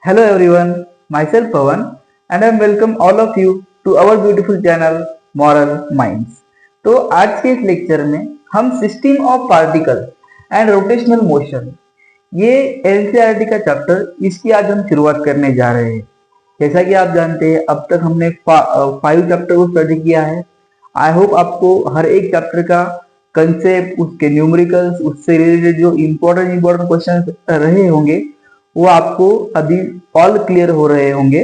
Hello everyone, myself Pawan and I welcome all of you to our beautiful channel Moral Minds. तो आज के इस lecture में हम system of particle and rotational motion ये NCERT का चैप्टर इसकी आज हम शुरुआत करने जा रहे हैं। जैसा कि आप जानते हैं अब तक हमने 5 चैप्टर को स्टडी किया है। आई होप आपको हर एक चैप्टर का कंसेप्ट, उसके न्यूमेरिकल्स, उससे रिलेटेड जो इम्पोर्टेंट क्वेश्चन रहे होंगे वो आपको अभी ऑल क्लियर हो रहे होंगे।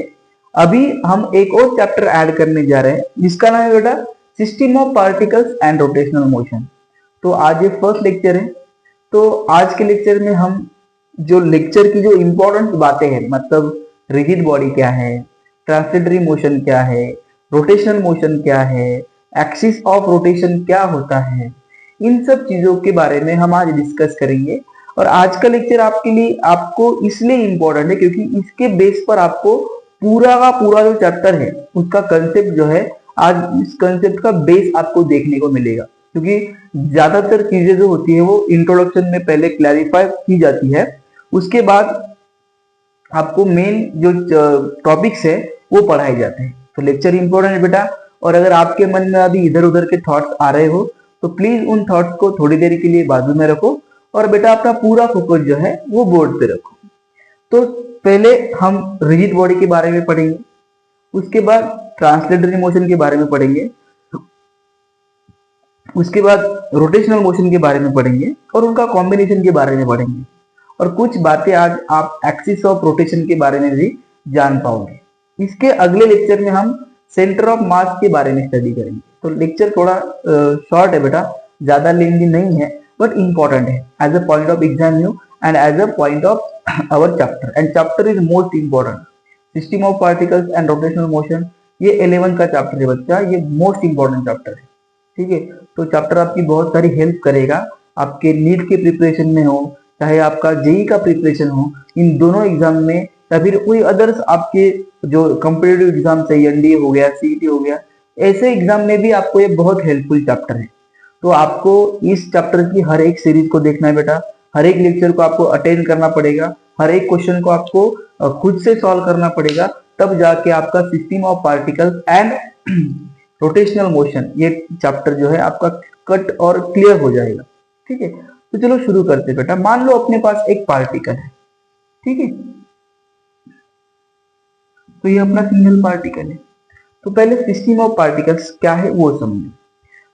अभी हम एक और चैप्टर ऐड करने जा रहे हैं जिसका नाम है बेटा system of particles and rotational motion. तो आज ये फर्स्ट लेक्चर है। तो आज के लेक्चर में हम जो लेक्चर की जो इम्पोर्टेंट बातें हैं, मतलब रिजिड बॉडी क्या है, ट्रांसलेटरी मोशन क्या है, रोटेशनल मोशन क्या है, एक्सिस ऑफ रोटेशन क्या होता है, इन सब चीजों के बारे में हम आज डिस्कस करेंगे। और आज का लेक्चर आपके लिए आपको इसलिए इम्पोर्टेंट है क्योंकि इसके बेस पर आपको पूरा का पूरा जो चैप्टर है उसका कंसेप्ट जो है, आज इस कंसेप्ट का बेस आपको देखने को मिलेगा। क्योंकि ज्यादातर चीजें जो होती है वो इंट्रोडक्शन में पहले क्लैरिफाई की जाती है, उसके बाद आपको मेन जो टॉपिक्स है वो पढ़ाए जाते हैं। तो लेक्चर इंपॉर्टेंट है बेटा। और अगर आपके मन में अभी इधर उधर के थॉट्स आ रहे हो तो प्लीज उन थॉट्स को थोड़ी देर के लिए बाजू में रखो और बेटा अपना पूरा फोकस जो है वो बोर्ड पे रखो। तो पहले हम रिजिड बॉडी के बारे में पढ़ेंगे, उसके बाद ट्रांसलेटरी मोशन के बारे में पढ़ेंगे, उसके बाद रोटेशनल मोशन के बारे में पढ़ेंगे और उनका कॉम्बिनेशन के बारे में पढ़ेंगे। और कुछ बातें आज आप एक्सिस ऑफ रोटेशन के बारे में भी जान पाओगे। इसके अगले लेक्चर में हम सेंटर ऑफ मास के बारे में स्टडी करेंगे। तो लेक्चर थोड़ा शॉर्ट है बेटा, ज्यादा लेंथी नहीं है, बट इंपॉर्टेंट है as a point of exam you and as a point of our chapter. And chapter is most important. System of particles and rotational motion ये 11 का चैप्टर है बच्चा, ये मोस्ट इंपॉर्टेंट चैप्टर है। ठीक है, तो चैप्टर आपकी बहुत सारी हेल्प करेगा आपके नीट के प्रिपरेशन में हो, चाहे आपका जेई का प्रिपरेशन हो, इन दोनों एग्जाम में, या फिर कोई अदर्स आपके जो कॉम्पिटेटिव एग्जाम है, एनडीए हो गया, सीईटी हो गया, ऐसे एग्जाम में भी आपको ये बहुत हेल्पफुल चैप्टर है। तो आपको इस चैप्टर की हर एक सीरीज को देखना है बेटा, हर एक लेक्चर को आपको अटेंड करना पड़ेगा, हर एक क्वेश्चन को आपको खुद से सॉल्व करना पड़ेगा, तब जाके आपका system of particles and rotational motion ये चैप्टर जो है आपका कट और क्लियर हो जाएगा। ठीक है, तो चलो शुरू करते बेटा। मान लो अपने पास एक पार्टिकल है, ठीक है, तो ये अपना सिंगल पार्टिकल है। तो पहले सिस्टम ऑफ पार्टिकल्स क्या है वो समझो।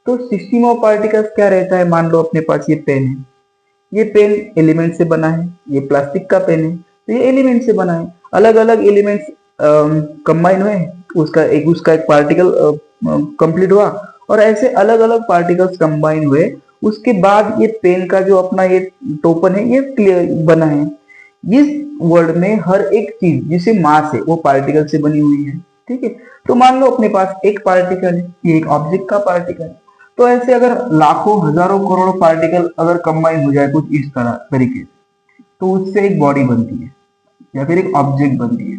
तो सिस्टम ऑफ पार्टिकल्स क्या रहता है, मान लो अपने पास ये पेन है, ये पेन एलिमेंट से बना है, ये प्लास्टिक का पेन है तो ये एलिमेंट से बना है। अलग अलग एलिमेंट्स कंबाइन हुए, उसका एक पार्टिकल कंप्लीट हुआ और ऐसे अलग अलग पार्टिकल्स कंबाइन हुए, उसके बाद ये पेन का जो अपना ये टोपन है ये क्लियर बना है। इस वर्ल्ड में हर एक चीज जिसे मास है वो पार्टिकल से बनी हुई है। ठीक है, तो मान लो अपने पास एक पार्टिकल है, ये एक ऑब्जेक्ट का पार्टिकल है। तो ऐसे अगर लाखों हजारों करोड़ों पार्टिकल अगर कंबाइन हो जाए कुछ इस तरह तरीके से, तो उससे एक बॉडी बनती है या फिर एक ऑब्जेक्ट बनती है।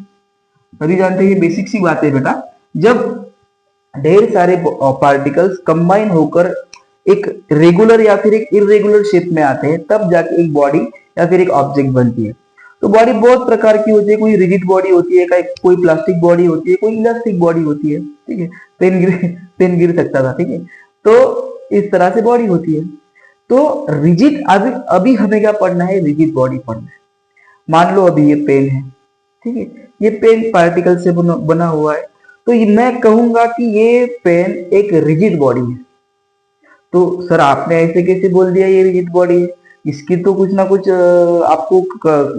सभी जानते हैं ये बेसिक सी बात है बेटा। जब ढेर सारे पार्टिकल्स कंबाइन होकर एक रेगुलर या फिर एक इरेगुलर शेप में आते हैं, तब जाके एक बॉडी या फिर एक ऑब्जेक्ट बनती है। तो बॉडी बहुत प्रकार की होती है, कोई रिजिड बॉडी होती है, कोई प्लास्टिक बॉडी होती है, कोई इलास्टिक बॉडी होती है। ठीक है, पेन गिर सकता था। ठीक है, तो इस तरह से बॉडी होती है। तो रिजिड अभी अभी हमें क्या पढ़ना है, रिजिड बॉडी पढ़ना है। मान लो अभी ये पेन है, ठीक है, ये पेन पार्टिकल से बना हुआ है, तो मैं कहूंगा कि ये पेन एक रिजिड बॉडी है। तो सर आपने ऐसे कैसे बोल दिया ये रिजिड बॉडी है, इसकी तो कुछ ना कुछ आपको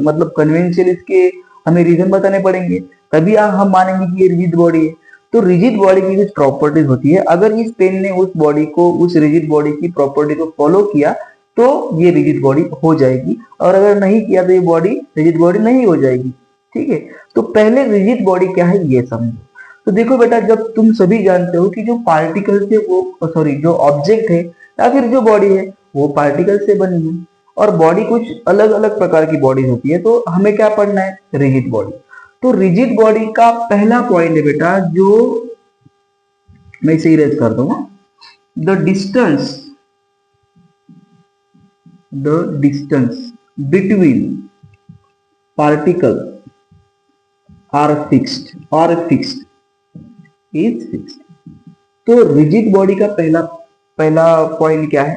मतलब कन्वेंशियल इसके हमें रीजन बताने पड़ेंगे, तभी हम मानेंगे कि ये रिजिड बॉडी है। तो रिजिड बॉडी की कुछ प्रॉपर्टीज होती है, अगर इस पेन ने उस बॉडी को, उस रिजिड बॉडी की प्रॉपर्टी को फॉलो किया तो ये रिजिड बॉडी हो जाएगी, और अगर नहीं किया तो ये बॉडी रिजिड बॉडी नहीं हो जाएगी। ठीक है, तो पहले रिजिड बॉडी क्या है ये समझो। तो देखो बेटा, जब तुम सभी जानते हो कि जो पार्टिकल से वो जो ऑब्जेक्ट है या फिर जो बॉडी है वो पार्टिकल से बनी है, और बॉडी कुछ अलग अलग प्रकार की बॉडी होती है, तो हमें क्या पढ़ना है, रिजिड बॉडी। तो रिजिड बॉडी का पहला पॉइंट है बेटा, जो मैं इसे इरेज कर दूंगा, the distance between particle are fixed और फिक्स्ड इज फिक्स्ड। तो रिजिड बॉडी का पहला पहला पॉइंट क्या है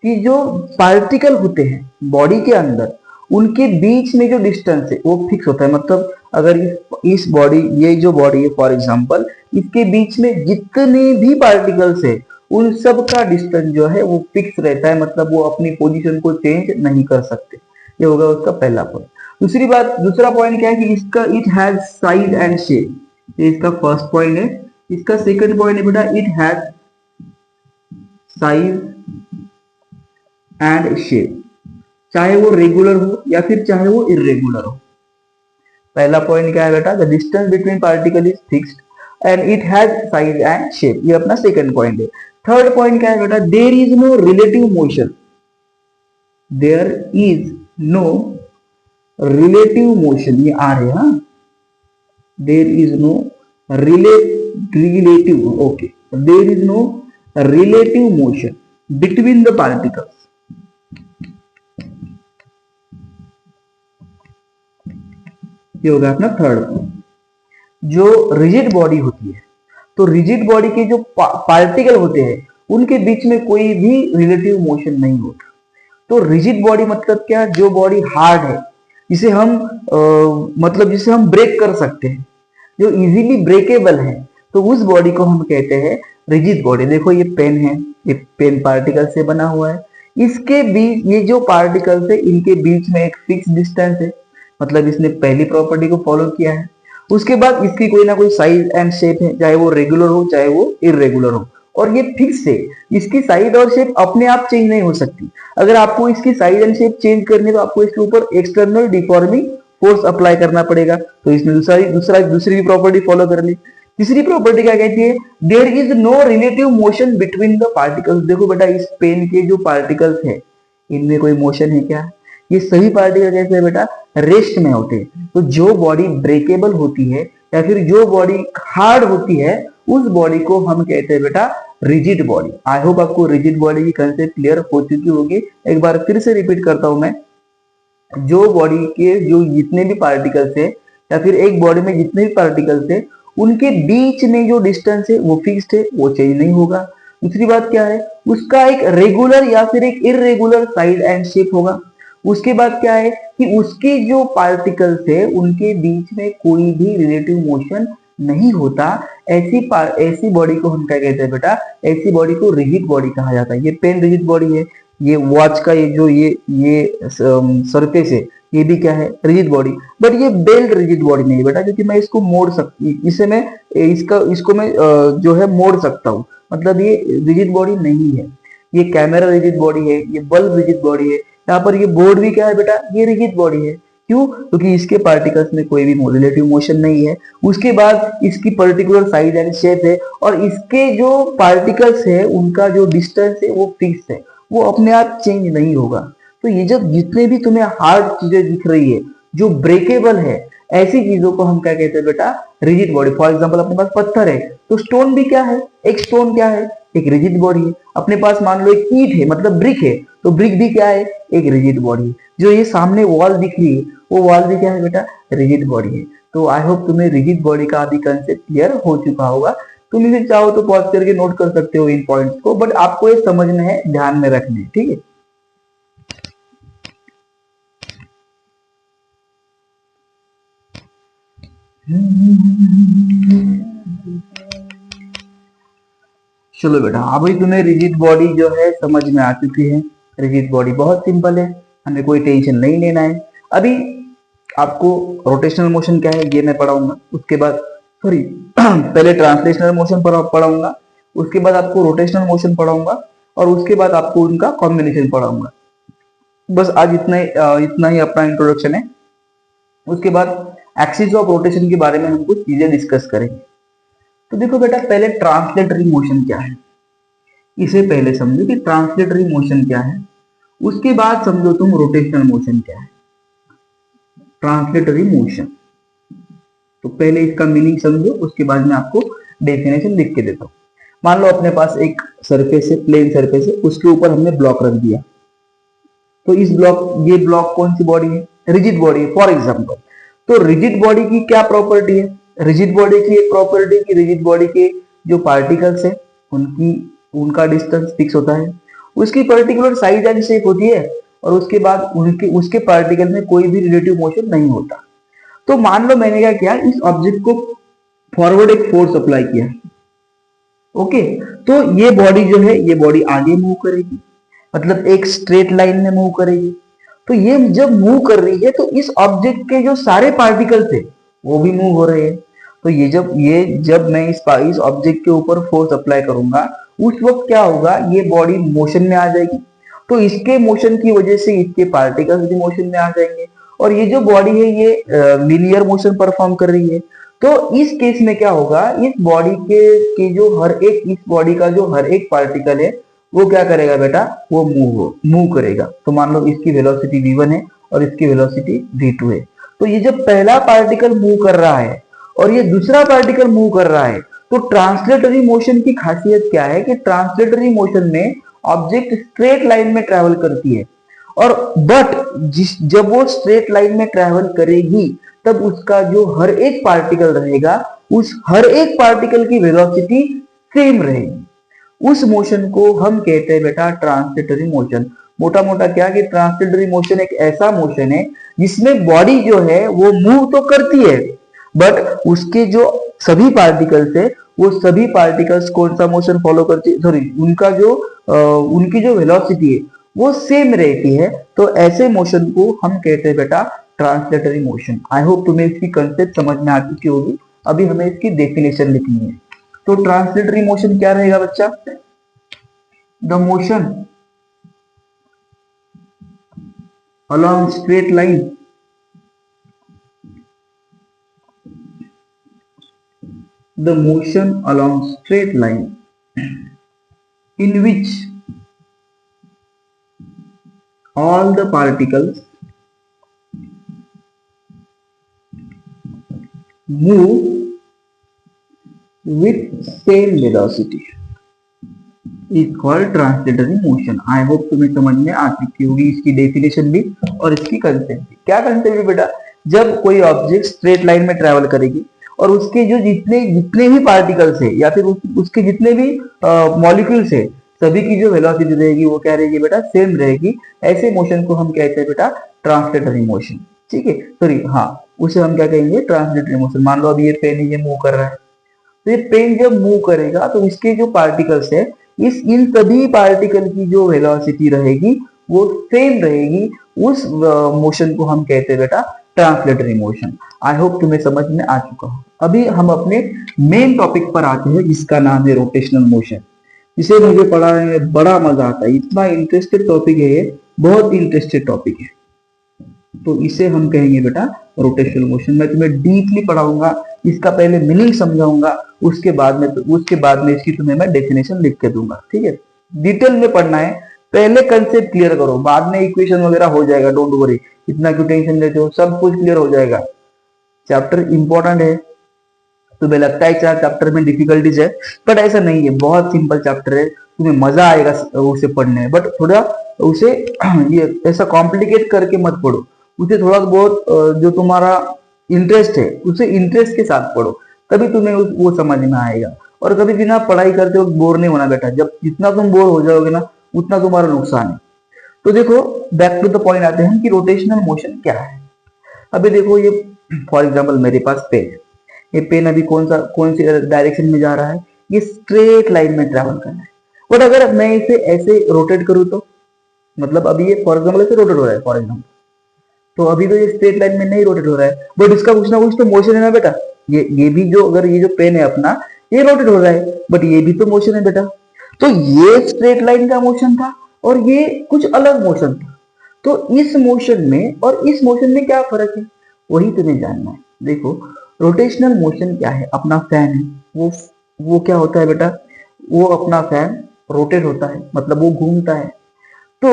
कि जो पार्टिकल होते हैं बॉडी के अंदर उनके बीच में जो डिस्टेंस है वो फिक्स होता है। मतलब अगर इस बॉडी, ये जो बॉडी है फॉर एग्जांपल, इसके बीच में जितने भी पार्टिकल्स है उन सब का डिस्टेंस जो है वो फिक्स रहता है, मतलब वो अपनी पोजीशन को चेंज नहीं कर सकते। ये होगा उसका पहला पॉइंट। दूसरा पॉइंट क्या है कि इसका it has size and shape. ये इसका फर्स्ट पॉइंट है। इसका सेकंड पॉइंट है बेटा it has size and shape, चाहे वो रेगुलर हो या फिर चाहे वो इरेगुलर हो। पहला पॉइंट क्या है बेटा, the distance between particle is fixed and it has size and shape. ये अपना सेकंड पॉइंट है। थर्ड पॉइंट क्या है बेटा, there is no relative motion. There is no relative motion, ये आ रहे हैं। हाँ, there is no relative, okay, there is no relative motion between the particles. ये होगा अपना थर्ड पॉइंट। जो रिजिड बॉडी होती है, तो रिजिड बॉडी के जो पार्टिकल होते हैं उनके बीच में कोई भी रिलेटिव मोशन नहीं होता। तो रिजिड बॉडी मतलब क्या, जो बॉडी हार्ड है, जिसे हम मतलब जिसे हम ब्रेक कर सकते हैं, जो इजीली ब्रेकेबल है, तो उस बॉडी को हम कहते हैं रिजिड बॉडी। देखो ये पेन है, ये पेन पार्टिकल से बना हुआ है। इसके बीच, ये जो पार्टिकल्स है इनके बीच में एक फिक्स डिस्टेंस है, मतलब इसने पहली प्रॉपर्टी को फॉलो किया है। उसके बाद इसकी कोई ना कोई साइज एंड शेप है, चाहे वो रेगुलर हो चाहे वो इरेगुलर हो, और ये फिक्स है। इसकी साइज और शेप अपने आप चेंज नहीं हो सकती। अगर आपको इसकी साइज एंड शेप चेंज करनी है तो आपको इसके ऊपर एक्सटर्नल डिफॉर्मिंग फोर्स अप्लाई करना पड़ेगा। तो इसने दूसरी भी प्रॉपर्टी फॉलो कर ली। तीसरी प्रॉपर्टी क्या कहती है, there is no relative motion between the particles. देखो बेटा, इस पेन के जो पार्टिकल्स है इनमें कोई मोशन है क्या? ये सभी पार्टिकल कैसे है बेटा, रेस्ट में होते हैं। तो जो बॉडी ब्रेकेबल होती है या फिर जो बॉडी हार्ड होती है उस बॉडी को हम कहते हैं बेटा रिजिड बॉडी। आई होप आपको रिजिड बॉडी की कंसेप्ट क्लियर हो चुकी होगी। एक बार फिर से रिपीट करता हूं मैं, जो बॉडी के जो जितने भी पार्टिकल्स है या फिर एक बॉडी में जितने भी पार्टिकल्स है उनके बीच में जो डिस्टेंस है वो फिक्स्ड है, वो चेंज नहीं होगा। दूसरी बात क्या है, उसका एक रेगुलर या फिर एक इरेगुलर साइज एंड शेप होगा। उसके बाद क्या है कि उसके जो पार्टिकल्स है उनके बीच में कोई भी रिलेटिव मोशन नहीं होता। ऐसी बॉडी को हम क्या कहते हैं बेटा, ऐसी बॉडी को रिजिड बॉडी कहा जाता है। ये पेन रिजिड बॉडी है, ये वॉच का ये सरफेस है, ये भी क्या है, रिजिड बॉडी। बट ये बेल्ट रिजिड बॉडी नहीं है बेटा, क्योंकि मैं इसको मोड़ सकती, इसे मैं इसको मैं जो है मोड़ सकता हूँ, मतलब ये रिजिड बॉडी नहीं है। ये कैमरा रिजिड बॉडी है, ये बल्ब रिजिड बॉडी है। यहाँ पर ये बोर्ड भी क्या है बेटा, ये रिजिड बॉडी है। क्यों? क्योंकि इसके पार्टिकल्स में कोई भी रिलेटिव मोशन नहीं है। उसके बाद इसकी पर्टिकुलर साइज एंड शेप है, और इसके जो पार्टिकल्स है उनका जो डिस्टेंस है वो फिक्स है, वो अपने आप चेंज नहीं होगा। तो ये जब जितने भी तुम्हें हार्ड चीजें दिख रही है जो ब्रेकेबल है, ऐसी चीजों को हम क्या कहते हैं बेटा, रिजिड बॉडी। फॉर एग्जाम्पल अपने पास पत्थर है तो स्टोन भी क्या है, एक स्टोन क्या है, एक रिजिड बॉडी है। अपने पास मान लो एक ईंट है, मतलब ब्रिक है, तो ब्रिक भी क्या है, एक रिजिड बॉडी है। जो ये सामने वॉल दिख रही है वो वॉल भी क्या है बेटा, रिजिड बॉडी है। तो आई होप तुम्हें रिजिड बॉडी का अभी कंसेप्ट क्लियर हो चुका होगा। तुम इसे चाहो तो पॉज करके नोट कर सकते हो इन पॉइंट्स को, बट आपको ये समझना है, ध्यान में रखना है, ठीक है। चलो बेटा, अभी तुम्हें रिजिड बॉडी जो है समझ में आ चुकी है। रिजिड बॉडी बहुत सिंपल है, हमें कोई टेंशन नहीं लेना है। अभी आपको रोटेशनल मोशन क्या है ये मैं पढ़ाऊंगा, उसके बाद सॉरी पहले ट्रांसलेशनल मोशन पढ़ाऊंगा, उसके बाद आपको रोटेशनल मोशन पढ़ाऊंगा, और उसके बाद आपको उनका कॉम्बिनेशन पढ़ाऊंगा। बस आज इतना ही अपना इंट्रोडक्शन है। उसके बाद एक्सिस ऑफ रोटेशन के बारे में हम कुछ चीजें डिस्कस करेंगे। तो देखो बेटा, पहले ट्रांसलेटरी मोशन क्या है, इसे पहले समझो कि ट्रांसलेटरी मोशन क्या है। उसके बाद समझो तुम रोटेशनल मोशन क्या है। ट्रांसलेटरी मोशन, तो पहले इसका मीनिंग समझो, उसके बाद मैं आपको डेफिनेशन लिख के देता हूं। मान लो अपने पास एक सरफेस है, प्लेन सरफेस है, उसके ऊपर हमने ब्लॉक रख दिया। तो ये ब्लॉक कौन सी बॉडी है, रिजिड बॉडी है फॉर एग्जाम्पल। तो रिजिड बॉडी की क्या प्रॉपर्टी है? रिजिड बॉडी की एक प्रॉपर्टी कि रिजिड बॉडी के जो पार्टिकल्स है उनकी उनका डिस्टेंस फिक्स होता है, उसकी पर्टिकुलर साइज एंड शेप होती है, और उसके बाद उनके उसके पार्टिकल में कोई भी रिलेटिव मोशन नहीं होता। तो मान लो मैंने क्या किया, इस ऑब्जेक्ट को फॉरवर्ड एक फोर्स अप्लाई किया, ओके, तो ये बॉडी जो है ये बॉडी आगे मूव करेगी, मतलब एक स्ट्रेट लाइन में मूव करेगी। तो ये जब मूव कर रही है तो इस ऑब्जेक्ट के जो सारे पार्टिकल थे वो भी मूव हो रहे हैं। तो ये जब मैं इस ऑब्जेक्ट के ऊपर फोर्स अप्लाई करूंगा उस वक्त क्या होगा, ये बॉडी मोशन में आ जाएगी। तो इसके मोशन की वजह से इसके पार्टिकल्स भी मोशन में आ जाएंगे, और ये जो बॉडी है ये लीनियर मोशन परफॉर्म कर रही है। तो इस केस में क्या होगा, इस बॉडी के जो हर एक इस बॉडी का जो हर एक पार्टिकल है वो क्या करेगा बेटा, वो मूव करेगा। तो मान लो इसकी वेलोसिटी v1 है और इसकी वेलोसिटी v2 है। तो ये जब पहला पार्टिकल मूव कर रहा है और ये दूसरा पार्टिकल मूव कर रहा है, तो ट्रांसलेटरी मोशन की खासियत क्या है कि ट्रांसलेटरी मोशन में ऑब्जेक्ट स्ट्रेट लाइन में ट्रेवल करती है, और जब वो स्ट्रेट लाइन में ट्रेवल करेगी तब उसका जो हर एक पार्टिकल रहेगा उस हर एक पार्टिकल की वेलोसिटी सेम रहेगी। उस मोशन को हम कहते हैं बेटा ट्रांसलेटरी मोशन। मोटा मोटा क्या कि ट्रांसलेटरी मोशन एक ऐसा मोशन है जिसमें बॉडी जो है वो मूव तो करती है, बट उसके जो सभी पार्टिकल्स है वो सभी पार्टिकल्स कौन सा मोशन फॉलो करती है, सॉरी उनकी जो वेलोसिटी है वो सेम रहती है। तो ऐसे मोशन को हम कहते हैं बेटा ट्रांसलेटरी मोशन। आई होप तुम्हें इसकी कंसेप्ट समझ में आ चुकी होगी। अभी हमें इसकी डेफिनेशन लिखनी है। तो ट्रांसलेटरी मोशन क्या रहेगा बच्चा, the motion along straight line the motion along straight line in which all the particles move with same velocity is called translatory motion. I hope तुम्हें समझ में आ चुकी होगी इसकी डेफिनेशन भी और इसकी कंसेप्ट भी। क्या कंसेप्ट है बेटा, जब कोई ऑब्जेक्ट स्ट्रेट लाइन में ट्रेवल करेगी और उसके जो जितने जितने भी पार्टिकल्स है या फिर उसके जितने भी मॉलिक्यूल्स है सभी की जो वेलोसिटी रहेगी वो क्या रहेगी बेटा, सेम रहेगी। ऐसे मोशन को हम कहते हैं बेटा ट्रांसलेटरी मोशन। ठीक है, सॉरी हाँ, उसे हम क्या कहेंगे, ट्रांसलेटरी मोशन। मान लो अभी ये पेन ये मूव कर रहा है, तो ये पेन जब मूव करेगा तो इसके जो पार्टिकल्स है इन सभी पार्टिकल की जो वेलोसिटी रहेगी वो सेम रहेगी। उस मोशन को हम कहते हैं बेटा ट्रांसलेटरी मोशन। आई होप तुम्हें समझ में आ चुका हो। अभी हम अपने मेन टॉपिक पर आते हैं जिसका नाम है रोटेशनल मोशन। इसे मुझे पढ़ाने में बड़ा मजा आता है, इतना इंटरेस्टेड टॉपिक है ये, बहुत इंटरेस्टेड टॉपिक है। तो इसे हम कहेंगे बेटा रोटेशनल मोशन। मैं तुम्हें डीपली पढ़ाऊंगा, इसका पहले मीनिंग समझाऊंगा, उसके बाद में इसकी तुम्हें मैं डेफिनेशन लिख के दूंगा। ठीक है, डिटेल में पढ़ना है, पहले कंसेप्ट क्लियर करो, बाद में इक्वेशन वगैरह हो जाएगा, डोंट वरी, इतना क्यों टेंशन लेते हो, सब कुछ क्लियर हो जाएगा। चैप्टर इंपॉर्टेंट है, तुम्हें लगता है चैप्टर में डिफिकल्टीज है, बट ऐसा नहीं है, बहुत सिंपल चैप्टर है, तुम्हें मजा आएगा उसे पढ़ने में। बट थोड़ा उसे ये ऐसा कॉम्प्लिकेट करके मत पढ़ो, उसे थोड़ा बहुत जो तुम्हारा इंटरेस्ट है उसे इंटरेस्ट के साथ पढ़ो, तभी तुम्हें वो समझ में आएगा। और कभी बिना पढ़ाई करते वक्त बोर नहीं होना बेटा, जब जितना तुम बोर हो जाओगे ना उतना तुम्हारा नुकसान है। तो देखो बैक टू द पॉइंट आते हैं कि रोटेशनल मोशन क्या है। अभी देखो ये फॉर एग्जाम्पल मेरे पास पेन है, ये पेन अभी कौन सी डायरेक्शन में जा रहा है, ये स्ट्रेट लाइन में ट्रेवल कर रहा है। और अगर मैं इसे ऐसे रोटेट करूँ तो मतलब अभी ये फॉर एग्जाम्पल ऐसे रोटेट हो रहा है फॉर एग्जाम्पल, तो अभी तो ये स्ट्रेट लाइन में नहीं रोटेट हो रहा है, बट इसका कुछ ना कुछ तो मोशन है ना बेटा। ये भी जो अगर ये जो पेन है अपना ये रोटेट हो रहा है, बट ये भी तो मोशन है बेटा। तो ये स्ट्रेट लाइन का मोशन था और ये कुछ अलग मोशन था। तो इस मोशन में और इस मोशन में क्या फर्क है वही तुम्हें जानना है। देखो रोटेशनल मोशन क्या है, अपना फैन है, वो क्या होता है बेटा, वो अपना फैन रोटेट होता है, मतलब वो घूमता है। तो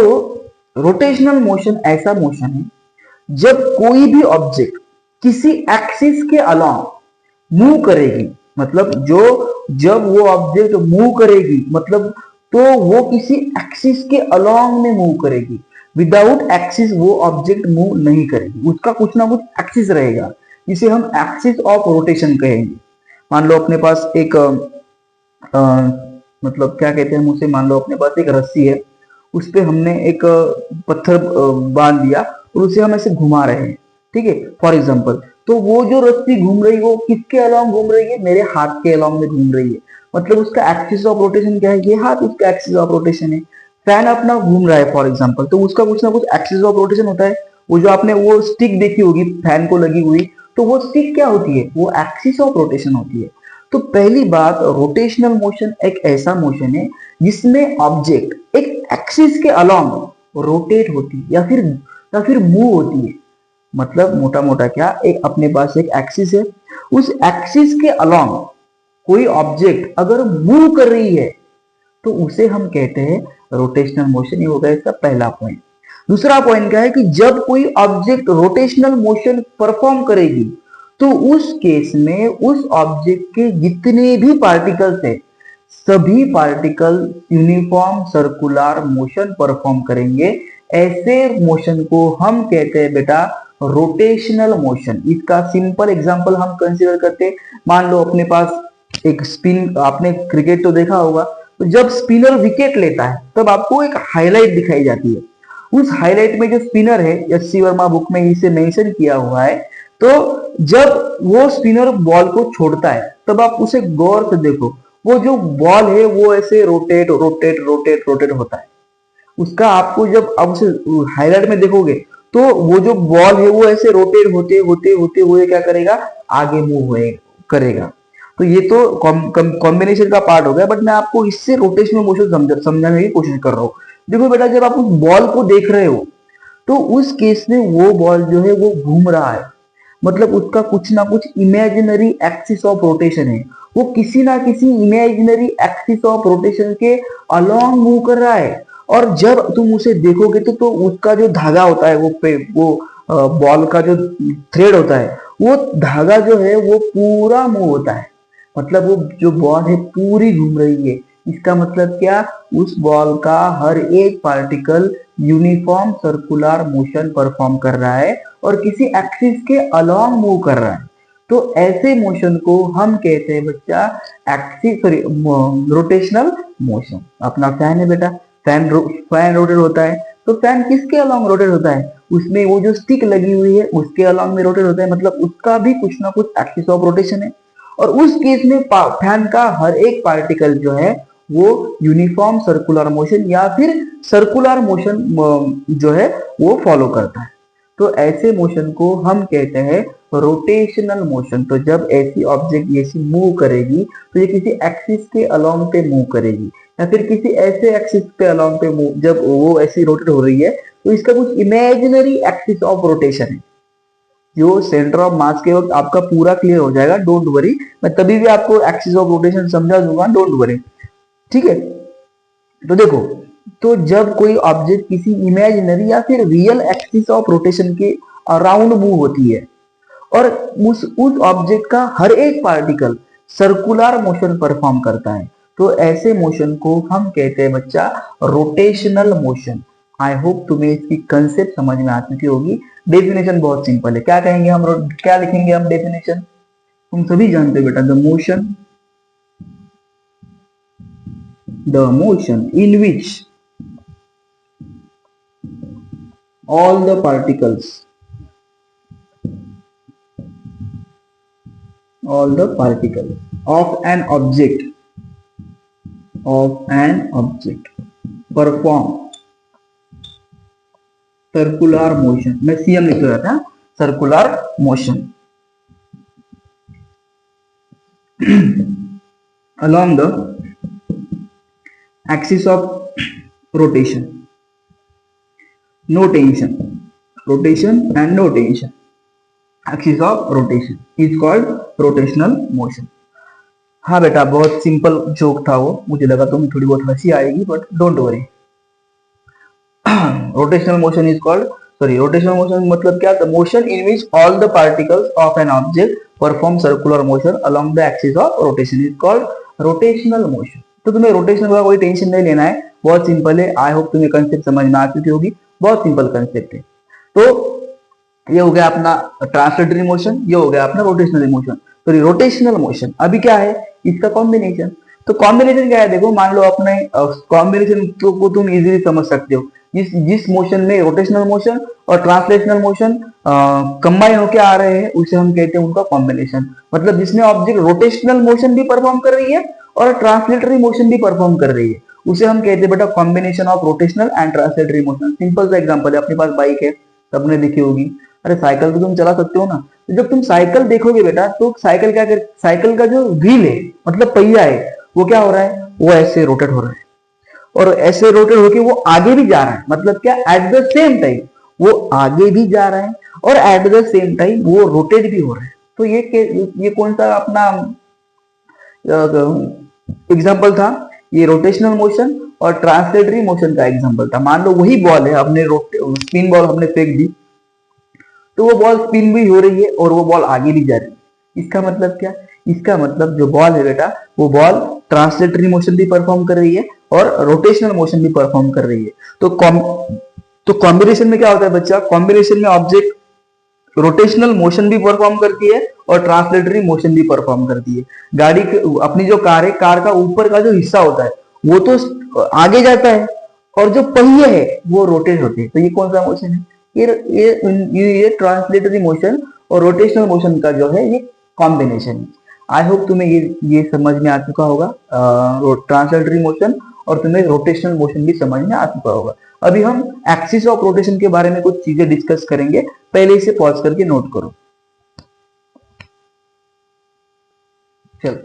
रोटेशनल मोशन ऐसा मोशन है जब कोई भी ऑब्जेक्ट किसी एक्सिस के अलांग मूव करेगी, मतलब जब वो ऑब्जेक्ट मूव करेगी मतलब तो वो किसी एक्सिस के अलांग में मूव करेगी। विदाउट एक्सिस वो ऑब्जेक्ट मूव नहीं करेगी, उसका कुछ ना कुछ एक्सिस रहेगा। इसे हम एक्सिस ऑफ रोटेशन कहेंगे। मान लो अपने पास एक अ, मतलब क्या कहते हैं हम उसे, मान लो अपने पास एक रस्सी है, उस पे हमने एक पत्थर बांध दिया और उसे हम ऐसे घुमा रहे हैं, ठीक है, फॉर एग्जाम्पल। तो वो जो रस्सी घूम रही है वो किसके अलोंग घूम रही है, मेरे हाथ के अलोंग में घूम रही है। मतलब उसका एक्सिस ऑफ रोटेशन क्या है, ये हाथ उसका एक्सिस ऑफ रोटेशन है। फैन अपना घूम रहा है फॉर एग्जाम्पल, तो उसका कुछ ना कुछ एक्सिस ऑफ रोटेशन होता है। वो जो आपने वो स्टिक देखी होगी फैन को लगी हुई, तो वो स्टिक क्या होती है, वो एक्सिस ऑफ रोटेशन होती है। तो पहली बात, रोटेशनल मोशन एक ऐसा मोशन है जिसमें ऑब्जेक्ट एक एक्सिस के अलोंग रोटेट होती है या फिर मूव होती है। मतलब मोटा मोटा क्या, एक अपने पास एक एक्सिस है, उस एक्सिस के अलोंग कोई ऑब्जेक्ट अगर मूव कर रही है तो उसे हम कहते हैं रोटेशनल मोशन। ये होगा इसका पहला पॉइंट। दूसरा पॉइंट क्या है कि जब कोई ऑब्जेक्ट रोटेशनल मोशन परफॉर्म करेगी तो उस केस में उस ऑब्जेक्ट के जितने भी पार्टिकल्स है, सभी particle uniform circular motion perform करेंगे। ऐसे मोशन को हम कहते हैं बेटा रोटेशनल मोशन। इसका सिंपल एग्जांपल हम कंसीडर करते हैं। मान लो अपने पास एक स्पिन, आपने क्रिकेट तो देखा होगा, तो जब स्पिनर विकेट लेता है तब आपको एक हाईलाइट दिखाई जाती है। उस हाईलाइट में जो स्पिनर है, एस.सी. वर्मा बुक में इसे मेंशन किया हुआ है, तो जब वो स्पिनर बॉल को छोड़ता है तब आप उसे गौर से देखो, वो जो बॉल है वो ऐसे रोटेट रोटेट रोटेट रोटेट होता है। उसका आपको जब आप उसे हाईलाइट में देखोगे तो वो जो बॉल है वो ऐसे रोटेट होते होते होते हुए क्या करेगा, आगे मूव करेगा। तो ये तो कॉम्बिनेशन का पार्ट हो गया, बट मैं आपको इससे रोटेशनल मोशन समझाने की कोशिश कर रहा हूँ। देखो बेटा, जब आप उस बॉल को देख रहे हो तो उस केस में वो बॉल जो है वो घूम रहा है, मतलब उसका कुछ ना कुछ इमेजिनरी एक्सिस ऑफ रोटेशन है। वो किसी ना किसी इमेजिनरी एक्सिस ऑफ रोटेशन के अलोंग मूव कर रहा है। और जब तुम उसे देखोगे तो उसका जो धागा होता है, वो बॉल का जो थ्रेड होता है, वो धागा जो है वो पूरा मूव होता है। मतलब वो जो बॉल है पूरी घूम रही है। इसका मतलब क्या, उस बॉल का हर एक particle uniform circular motion perform कर रहा है और किसी एक्सिस के अलोंग मूव कर रहा है। तो ऐसे मोशन को हम कहते हैं बच्चा एक्सिस, सॉरी, रोटेशनल मोशन। अपना फैन है बेटा, फैन रोटेट होता है, तो फैन किसके अलोंग रोटेट होता है, उसमें वो जो स्टिक लगी हुई है उसके अलोंग में रोटेट होता है। मतलब उसका भी कुछ ना कुछ एक्सिस ऑफ रोटेशन है। और उस केस में फैन का हर एक पार्टिकल जो है वो यूनिफॉर्म सर्कुलर मोशन या फिर सर्कुलर मोशन जो है वो फॉलो करता है। तो ऐसे मोशन को हम कहते हैं रोटेशनल मोशन। तो जब ऐसी ऑब्जेक्ट ऐसी मूव करेगी तो ये किसी एक्सिस के अलोंग पे मूव करेगी या फिर किसी ऐसे एक्सिस पे अलोंग पे मूव, जब वो ऐसी रोटेट हो रही है तो इसका कुछ इमेजिनरी एक्सिस ऑफ रोटेशन है जो सेंटर ऑफ मास के वक्त आपका पूरा क्लियर हो जाएगा, डोंट वरी। मैं तभी भी आपको एक्सिस ऑफ रोटेशन समझा दूंगा, डोंट वरी, ठीक है। तो देखो, तो जब कोई ऑब्जेक्ट किसी इमेजिनरी या फिर रियल एक्सिस ऑफ रोटेशन के अराउंड मूव होती है और उस ऑब्जेक्ट का हर एक पार्टिकल सर्कुलर मोशन परफॉर्म करता है, तो ऐसे मोशन को हम कहते हैं बच्चा रोटेशनल मोशन। आई होप तुम्हें इसकी कंसेप्ट समझ में आ चुकी होगी। डेफिनेशन बहुत सिंपल है। क्या कहेंगे हम, क्या लिखेंगे हम डेफिनेशन, तुम सभी जानते हो बेटा, the motion in which all the particles of an object perform circular motion, मैं सीएम लिख रहा था, circular motion along the axis of rotation, no tension, rotation and no tension, axis of rotation is called rotational motion। हाँ बेटा, बहुत simple joke था वो, मुझे लगा तुम्हें थोड़ी बहुत हंसी आएगी, but don't worry. Rotational motion is called, rotational motion मतलब क्या, the motion in which all the particles of an object perform circular motion along the axis of rotation is called rotational motion. तो तुम्हें rotational का कोई tension नहीं लेना है, बहुत सिंपल है। आई होप तुम्हें कंसेप्ट समझ में आ चुकी होगी, बहुत सिंपल कंसेप्ट है। तो ये हो गया अपना ट्रांसलेटरी मोशन, ये हो गया अपना रोटेशनल मोशन। तो रोटेशनल मोशन अभी क्या है, इसका कॉम्बिनेशन। तो कॉम्बिनेशन क्या है, देखो मान लो अपने कॉम्बिनेशन को तुम इजीली समझ सकते हो। जिस जिस मोशन में रोटेशनल मोशन और ट्रांसलेशनल मोशन कंबाइन होके आ रहे हैं उसे हम कहते हैं उनका कॉम्बिनेशन। मतलब जिसमें ऑब्जेक्ट रोटेशनल मोशन भी परफॉर्म कर रही है और ट्रांसलेटरी मोशन भी परफॉर्म कर रही है, उसे हम कहते हैं बेटा combination of rotational and translatory motion. Simple सा एग्जांपल है, अपने पास बाइक है, सबने देखी होगी। अरे साइकिल तो तुम चला सकते हो ना, तो जब तुम साइकिल देखोगे बेटा तो साइकिल क्या कर, साइकिल का जो व्हील है मतलब पहिया है वो क्या हो रहा है, वो ऐसे रोटेट हो रहा है और ऐसे रोटेट होके वो आगे भी जा रहा है। मतलब क्या, एट द सेम टाइम वो आगे भी जा रहा है और एट द सेम टाइम वो रोटेट भी हो रहा है। तो ये कौन सा अपना एग्जाम्पल था, ये रोटेशनल मोशन और ट्रांसलेटरी मोशन का एग्जाम्पल था। मान लो वही बॉल है, हमने स्पिन बॉल हमने फेंक दी, तो वो बॉल स्पिन भी हो रही है और वो बॉल आगे भी जा रही है। इसका मतलब क्या, इसका मतलब जो बॉल है बेटा वो बॉल ट्रांसलेटरी मोशन भी परफॉर्म कर रही है और रोटेशनल मोशन भी परफॉर्म कर रही है। तो कॉम्बिनेशन में क्या होता है बच्चा, कॉम्बिनेशन में ऑब्जेक्ट रोटेशनल मोशन भी परफॉर्म करती है और ट्रांसलेटरी मोशन भी परफॉर्म करती है। गाड़ी अपनी जो कार है, कार का ऊपर का जो हिस्सा होता है वो तो आगे जाता है और जो पहिए है वो रोटेट होते हैं। तो ये कौन सा मोशन है, ये ट्रांसलेटरी मोशन और रोटेशनल मोशन का जो है ये कॉम्बिनेशन है। आई होप तुम्हें ये समझ में आ चुका होगा, ट्रांसलेटरी मोशन और तुम्हें रोटेशनल मोशन भी समझ में आ चुका होगा। अभी हम एक्सिस ऑफ रोटेशन के बारे में कुछ चीजें डिस्कस करेंगे, पहले इसे पॉज करके नोट करो। चलो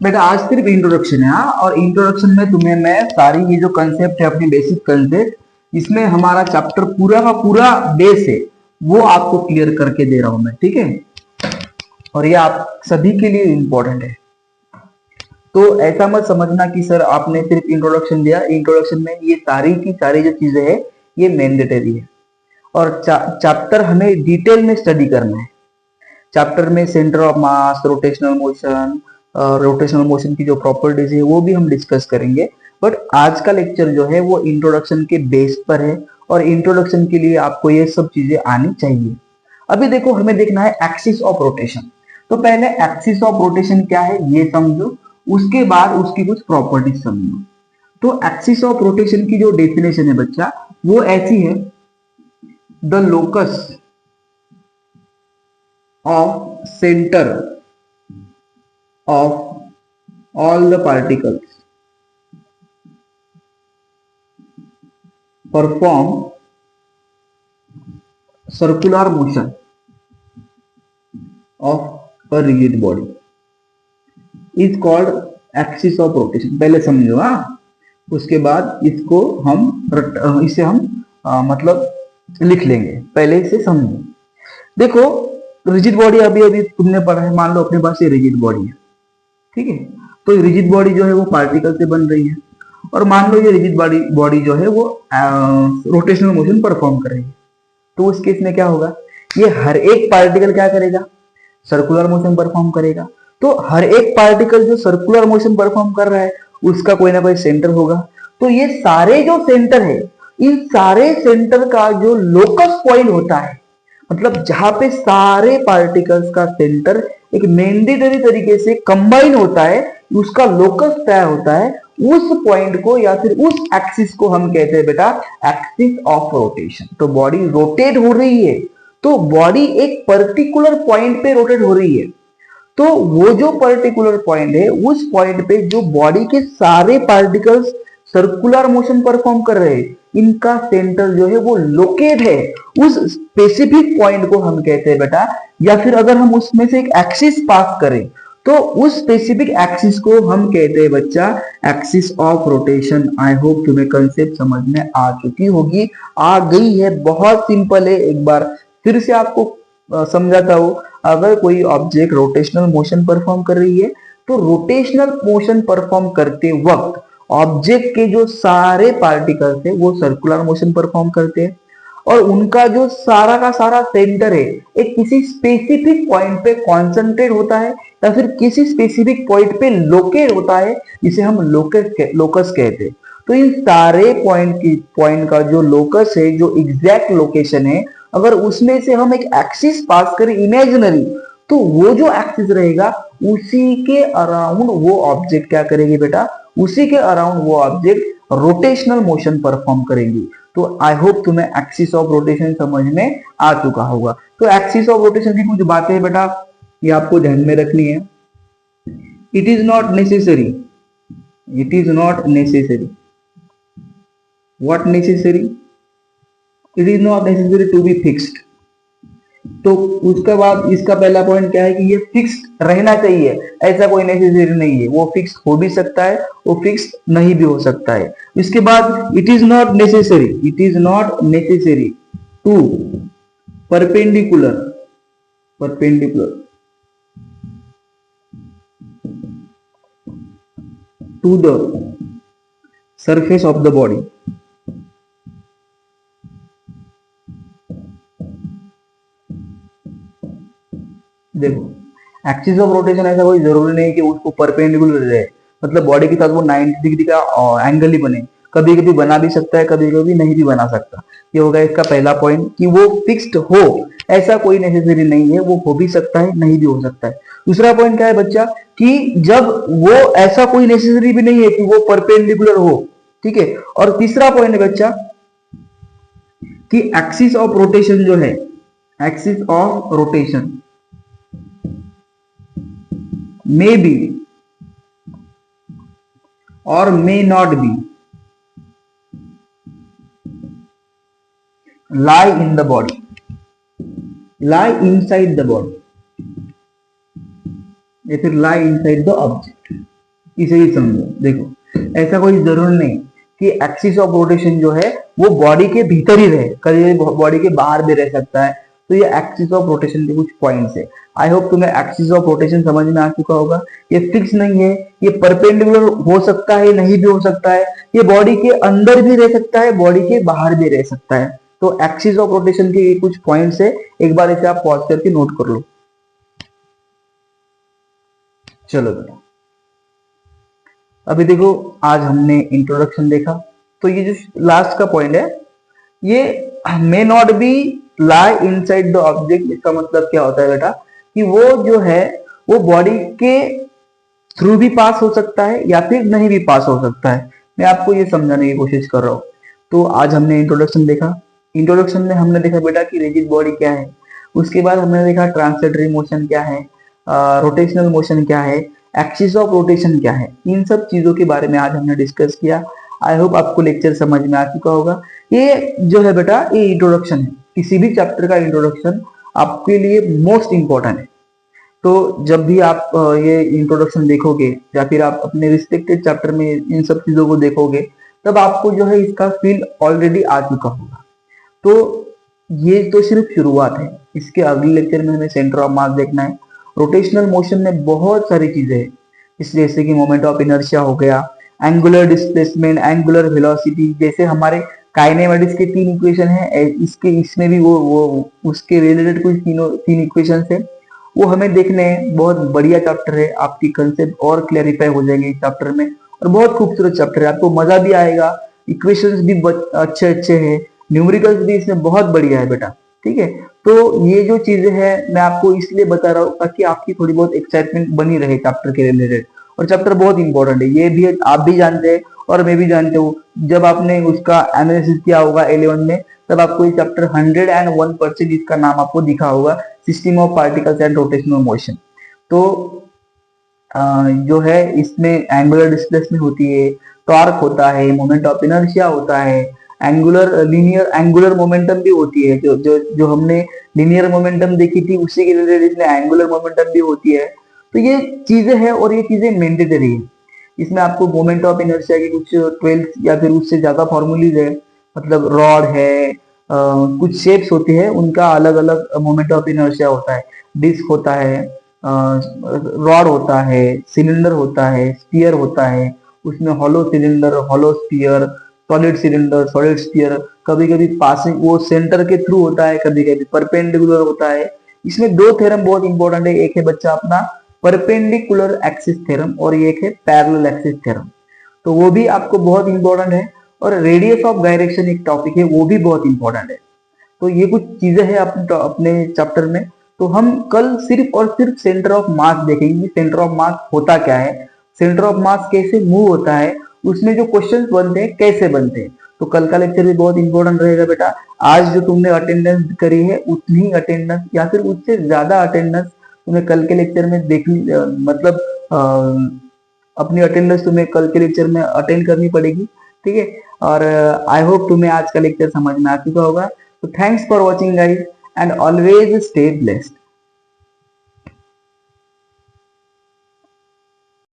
बेटा आज सिर्फ इंट्रोडक्शन है, और इंट्रोडक्शन में तुम्हें मैं सारी ये जो कंसेप्ट है अपनी बेसिक कंसेप्ट, इसमें हमारा चैप्टर पूरा का पूरा बेस है वो आपको क्लियर करके दे रहा हूं मैं, ठीक है। और ये आप सभी के लिए इंपॉर्टेंट है। तो ऐसा मत समझना कि सर आपने सिर्फ इंट्रोडक्शन दिया, इंट्रोडक्शन में ये सारी की सारी जो चीजें है ये मैंडेटरी है और चैप्टर हमें डिटेल में स्टडी करना है। चैप्टर में centre of mass, rotational motion की जो प्रॉपर्टीज है वो भी हम डिस्कस करेंगे। बट आज का लेक्चर जो है वो इंट्रोडक्शन के बेस पर है और इंट्रोडक्शन के लिए आपको ये सब चीजें आनी चाहिए। अभी देखो हमें देखना है एक्सिस ऑफ रोटेशन। तो पहले एक्सिस ऑफ रोटेशन क्या है ये समझो, उसके बाद उसकी कुछ प्रॉपर्टीज समझो। तो एक्सिस ऑफ रोटेशन की जो डेफिनेशन है बच्चा वो ऐसी है, the locus of centre of all the particles perform circular motion of a rigid body is called axis of rotation. पहले समझो, उसके बाद इसे हम मतलब लिख लेंगे, पहले इसे समझो। देखो रिजिड बॉडी अभी अभी तुमने पढ़ा है, मान लो अपने पास ये रिजिड बॉडी है, ठीक है। तो रिजिड बॉडी जो है वो पार्टिकल से बन रही है और मान लो ये रिजिड बॉडी जो है वो रोटेशनल मोशन परफॉर्म कर रही है। तो उस केस में क्या होगा, ये हर एक पार्टिकल क्या करेगा, सर्कुलर मोशन परफॉर्म करेगा। तो हर एक पार्टिकल जो सर्कुलर मोशन परफॉर्म कर रहा है उसका कोई ना कोई सेंटर होगा। तो ये सारे जो सेंटर है, इन सारे सेंटर का जो लोकस पॉइंट होता है, मतलब जहां पे सारे पार्टिकल्स का सेंटर एक मैंडेटरी तरीके से कंबाइन होता है, उसका लोकस तय होता है, उस पॉइंट को या फिर उस एक्सिस को हम कहते हैं बेटा एक्सिस ऑफ रोटेशन। तो बॉडी रोटेट हो रही है, तो बॉडी एक पर्टिकुलर पॉइंट पे रोटेट हो रही है। तो वो जो पर्टिकुलर पॉइंट है, उस पॉइंट पे जो बॉडी के सारे पार्टिकल्स सर्कुलर मोशन परफॉर्म कर रहे हैं, इनका सेंटर जो है वो लोकेट है उस स्पेसिफिक पॉइंट को हम कहते हैं बेटा, या फिर अगर हम उसमें से एक एक्सिस पास करें तो उस स्पेसिफिक एक्सिस को हम कहते हैं बच्चा axis of rotation. I hope तुम्हें कंसेप्ट समझ में आ चुकी होगी, आ गई है, बहुत सिंपल है। एक बार फिर से आपको समझाता हूं, अगर कोई ऑब्जेक्ट रोटेशनल मोशन परफॉर्म कर रही है तो रोटेशनल मोशन परफॉर्म करते वक्त ऑब्जेक्ट के जो सारे पार्टिकल्स है वो सर्कुलर मोशन परफॉर्म करते हैं और उनका जो सारा का सारा सेंटर है एक किसी स्पेसिफिक पॉइंट पे कॉन्सेंट्रेट होता है या फिर किसी स्पेसिफिक पॉइंट पे लोकेट होता है, जिसे हम लोकस कहते हैं। तो इन सारे पॉइंट का जो लोकस है, जो एग्जैक्ट लोकेशन है, अगर उसमें से हम एक एक्सिस पास करें इमेजिनरी, तो वो जो एक्सिस रहेगा उसी के अराउंड वो ऑब्जेक्ट क्या करेगी बेटा, उसी के अराउंड वो ऑब्जेक्ट रोटेशनल मोशन परफॉर्म करेंगी। तो आई होप तुम्हें एक्सिस ऑफ रोटेशन समझ में आ चुका होगा। तो एक्सिस ऑफ रोटेशन की कुछ बातें बेटा ये आपको ध्यान में रखनी है। It is not necessary, it is not necessary, what necessary, it is not necessary to be fixed. तो उसके बाद इसका पहला पॉइंट क्या है कि ये फिक्स्ड रहना चाहिए, ऐसा कोई नेसेसरी नहीं है। वो फिक्स हो भी सकता है, वो फिक्स नहीं भी हो सकता है। इसके बाद it is not necessary, it is not necessary to perpendicular, perpendicular to the surface of the body. देखो एक्सिस ऑफ रोटेशन ऐसा कोई जरूरी नहीं कि उसको परपेंडिकुलर रहे, मतलब बॉडी के साथ वो 90 डिग्री का एंगल ही बने, कभी कभी बना भी सकता है, कभी कभी नहीं भी बना सकता। ये होगा इसका पहला पॉइंट कि वो फिक्स्ड हो, ऐसा कोई नेसेसरी नहीं है, वो हो भी सकता है, नहीं भी हो सकता है। दूसरा पॉइंट क्या है बच्चा कि जब वो ऐसा कोई नेसेसरी भी नहीं है कि वो परपेंडिकुलर हो, ठीक है। और तीसरा पॉइंट है बच्चा कि एक्सिस ऑफ रोटेशन जो है, axis of rotation may be or may not be lie in the body, lie inside the body या फिर lie inside the object, इसे ही समझो। देखो ऐसा कोई जरूरी नहीं कि एक्सिस ऑफ रोटेशन जो है वो बॉडी के भीतर ही रहे, कभी बॉडी के बाहर भी रह सकता है। तो ये एक्सिस ऑफ रोटेशन के कुछ पॉइंट्स है। आई होप तुम्हें एक्सिस ऑफ रोटेशन समझ में आ चुका होगा। ये फिक्स नहीं है, ये परपेंडिकुलर हो सकता है, नहीं भी हो सकता है, ये बॉडी के अंदर भी रह सकता है, बॉडी के बाहर भी रह सकता है। तो एक्सिस ऑफ रोटेशन के कुछ पॉइंट्स है, एक बार इसे आप पॉज करके नोट कर लो। चलो बेटा अभी देखो, आज हमने इंट्रोडक्शन देखा, तो ये जो लास्ट का पॉइंट है ये may not be lie inside the object. इसका मतलब क्या होता है बेटा कि वो जो है वो बॉडी के थ्रू भी पास हो सकता है या फिर नहीं भी पास हो सकता है। मैं आपको ये समझाने की कोशिश कर रहा हूँ। तो आज हमने इंट्रोडक्शन देखा, इंट्रोडक्शन में हमने देखा बेटा कि रिजिड बॉडी क्या है, उसके बाद हमने देखा ट्रांसलेटरी मोशन क्या है, रोटेशनल मोशन क्या है, एक्सिस ऑफ रोटेशन क्या है। इन सब चीजों के बारे में आज हमने डिस्कस किया। आई होप आपको लेक्चर समझ में आ चुका होगा। ये जो है बेटा ये इंट्रोडक्शन है, किसी भी चैप्टर का इंट्रोडक्शन आपके लिए मोस्ट इंपॉर्टेंट है। तो जब भी आप ये इंट्रोडक्शन देखोगे या फिर आप अपने रिस्पेक्टेड चैप्टर में इन सब चीजों को देखोगे, तब आपको जो है इसका फील ऑलरेडी आ चुका होगा। तो ये तो सिर्फ शुरुआत है, इसके अगले लेक्चर में हमें सेंटर ऑफ मास देखना है। रोटेशनल मोशन में बहुत सारी चीजें हैं, इस जैसे कि मोमेंट ऑफ इनर्शिया हो गया, एंगुलर डिस्प्लेसमेंट, एंगुलर वेलोसिटी, जैसे हमारे काइनेमेटिक्स के 3 इक्वेशन है, इसके इसमें भी वो उसके रिलेटेड कुछ तीन इक्वेशन है, वो हमें देखने हैं। बहुत बढ़िया चैप्टर है, आपकी कंसेप्ट और क्लैरिफाई हो जाएंगे इस चैप्टर में, और बहुत खूबसूरत चैप्टर है, आपको मजा भी आएगा। इक्वेशंस भी अच्छे अच्छे हैं, न्यूमेरिकल्स भी इसमें बहुत बढ़िया है बेटा, ठीक है। तो ये जो चीजें हैं मैं आपको इसलिए बता रहा हूँ ताकि आपकी थोड़ी बहुत एक्साइटमेंट बनी रहे चैप्टर के रिलेटेड। और चैप्टर बहुत इंपॉर्टेंट है, ये भी आप भी जानते हैं और मैं भी जानते हूँ। जब आपने उसका एनालिसिस किया होगा 11 में, तब आपको ये चैप्टर 101% इसका नाम आपको दिखा होगा, system of particles and rotational motion. तो जो है इसमें एंगुलर डिस्प्लेसमेंट होती है, टॉर्क होता है, मोमेंट ऑफ इनर्शिया होता है, एंगुलर मोमेंटम भी होती है। जो हमने लीनियर मोमेंटम देखी थी उसी के रिलेटेड इसमें एंगुलर मोमेंटम भी होती है। तो ये चीजें हैं और ये चीजें मैंडेटरी है। इसमें आपको मोमेंट ऑफ इनर्शिया के कुछ 12 या फिर उससे ज्यादा फॉर्मूलीज है, मतलब रॉड है, कुछ शेप्स होती है, उनका अलग अलग मोमेंट ऑफ इनर्शिया होता है। डिस्क होता है, रॉड होता है, सिलेंडर होता है, स्फीयर होता है, उसमें hollow cylinder, hollow sphere, solid cylinder, solid sphere, कभी कभी पासिंग वो सेंटर के थ्रू होता है, कभी कभी परपेंडिकुलर होता है। इसमें 2 थ्योरम बहुत इंपॉर्टेंट है, एक है बच्चा अपना परपेंडिकुलर एक्सिस थ्योरम और एक है पैरेलल एक्सिस थ्योरम, तो वो भी आपको बहुत इंपॉर्टेंट है। और रेडियस ऑफ डायरेक्शन एक टॉपिक है, वो भी बहुत इंपॉर्टेंट है। तो ये कुछ चीजें हैं अपने चैप्टर में। तो हम कल सिर्फ और सिर्फ सेंटर ऑफ मास देखेंगे, सेंटर ऑफ मास होता क्या है, सेंटर ऑफ मास कैसे मूव होता है, उसमें जो क्वेश्चंस बनते हैं कैसे बनते हैं। तो कल का लेक्चर भी बहुत इंपॉर्टेंट रहेगा बेटा। आज जो तुमने अटेंडेंस करी है उतनी अटेंडेंस या फिर उससे ज्यादा अटेंडेंस तुम्हें कल के लेक्चर में देखनी, मतलब अपनी अटेंडेंस तुम्हें कल के लेक्चर में अटेंड करनी पड़ेगी, ठीक है। और आई होप तुम्हें आज का लेक्चर समझ में आ चुका होगा। तो thanks for watching guys and always stay blessed.